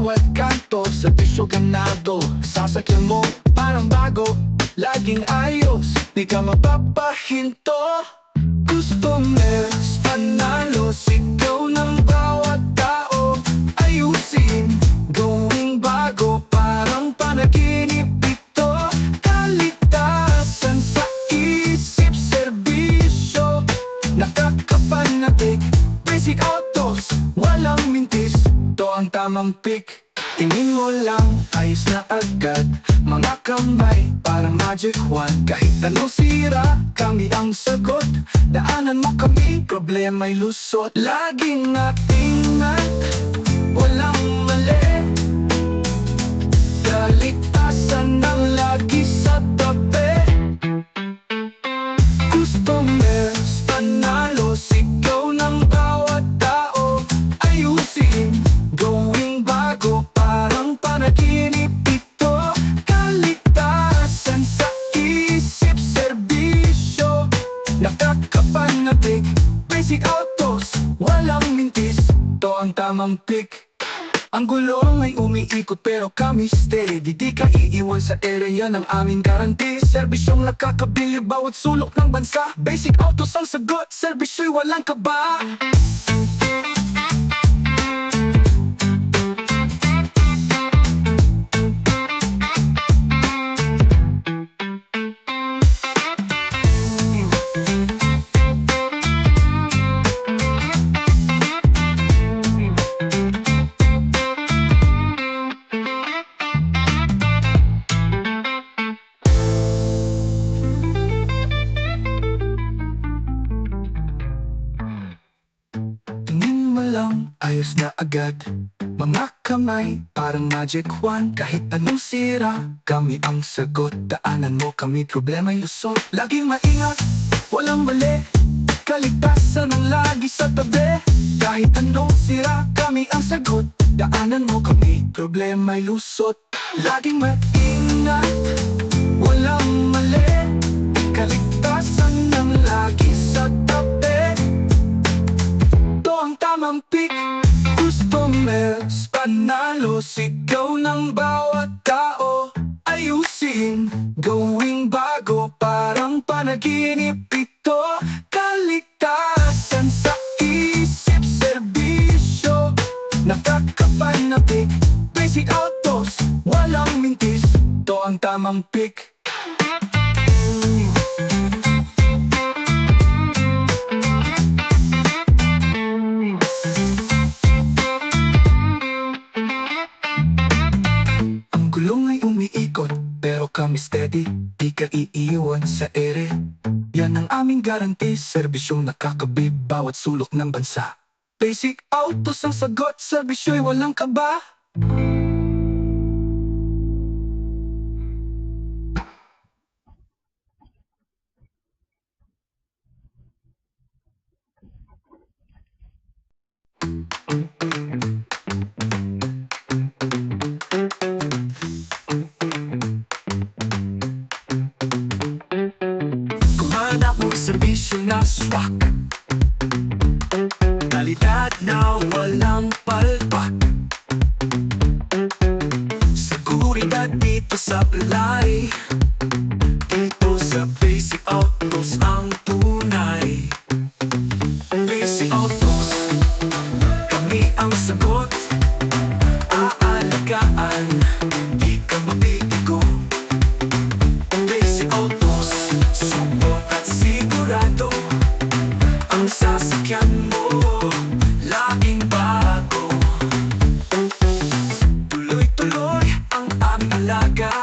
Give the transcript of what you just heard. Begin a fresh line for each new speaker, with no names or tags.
bawat kanto, serbisyo ganado. Sasakyan mo parang bago, laging ayos, di ka mapapahinto. Customers, panalo, sigaw ng bawat tao. Ayusin, gawing bago, parang panaginip ito. Kaligtasan sa isip, serbisyo nakakapanatig. Basic Autos, walang mintis, to ang tamang pick. Tingin mo lang, ayos na agad. Mga kamay, parang Magic Wand. Kahit anong sira, kami ang sagot. Daanan mo kami, problema'y lusot. Laging natingat, walang mali. Kaligtasan ng lagi sa tabi. Customers, panalo, sigaw ng bawat tao. Ayusin, gawing bago, parang panaginip ito. Kaligtasan sa isip, serbisyo nakakapanatig. Basic Autos, walang mintis, to ang tamang pick. Ang gulong ay umiikot pero kami steady. Di ka iiwan sa area ng aming guarantee. Serbisyong nakakabili bawat sulok ng bansa. Basic Autos ang sagot, serbisyo'y walang kaba. Ayos na agad, mga kamay, parang Magic Wand. Kahit anong sira, kami ang sagot. Daanan mo kami, problema'y lusot. Laging maingat, walang mali. Kaligtasan ang lagi sa tabi. Kahit anong sira, kami ang sagot. Daanan mo kami, problema'y lusot. Laging maingat, walang mali. Kaligtasan ng lagi sa tabi. To ang tamang pick. Customers, panalo, sigaw ng bawat tao. Ayusin, gawing bago, parang panaginip ito. Kaligtasan sa isip, serbisyo nakakapanatig. Basic Autos, walang mintis, to ang tamang pick. Pero kami steady, di ka iiwan sa ere. Yan ang aming guarantee, serbisyong nakakabib bawat sulok ng bansa. Basic Autos ang sagot, serbisyo'y walang kaba. Serbisyo na swak, kalidad na walang palpak. Seguridad dito sa Balay, dito sa Basic Autos ang tunay. Basic Autos, kami ang sagot. Aalagaan, di ka mabibigo. Basic Autos, subok at sigurado. Ang sasakyan mo, laging bago. Tuloy-tuloy ang aming alaga.